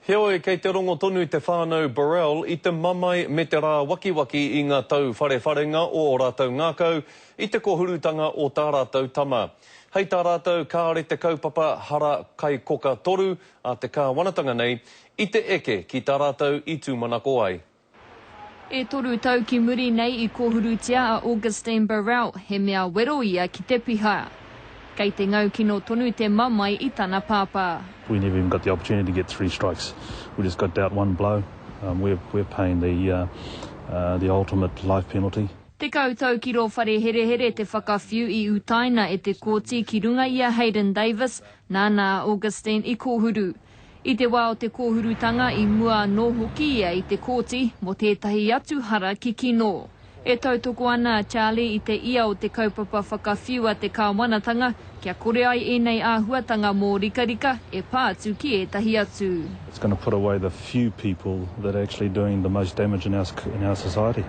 Heoi kei te rongo tonu te whānau Burrell I te mamai me te rā wakiwaki I ngā tau wharewharenga o rātou ngākau I te kohurutanga o tā rātou tama. Hei tā rātou kāre te kaupapa hara kai koka toru a te kāwanatanga nei I te eke ki tā rātou I tūmanako ai. E toru tau ki muri nei I kohurutia a Augustine Burrell he mea wero ia ki te piha. Kei te ngau kino tonu te mamai I tana pāpā. We never even got the opportunity to get 3 strikes. We just got dealt 1 blow. We're paying the ultimate life penalty. Te kautau ki ro whare here te whakawhiu I utaina e te kōti ki runga ia Hayden Davis, nāna Augustine I kōhuru. I te wā o te kōhurutanga I mua no hoki ia I te kōti mo tētahi atu hara ki kino. E tautoko ana Charlie I te ia o te kaupapa whakawhiu a te kāwanatanga, kia kore ai enei āhuatanga mō rikarika e pātu ki e tahi atu. It's going to put away the few people that are actually doing the most damage in our society.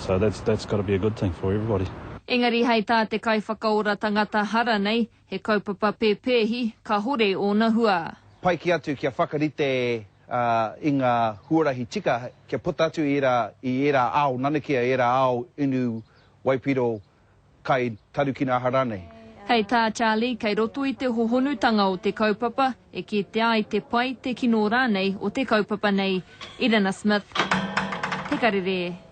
So that's got to be a good thing for everybody. Engari hei tā te kai whakaora tangata hara nei, he kaupapa pēpēhi, ka hore o na hua. Pai ki atu kia whakarite I ngā huarahi tika, kia puta atu I era ao, nanakia era ao inu waipiro kai tarukina haranei. Hei tā Charlie, kei roto I te hohonutanga o te kaupapa, e ki te ai te pai te kino rānei o te kaupapa nei. Irina Smith, Te Karere.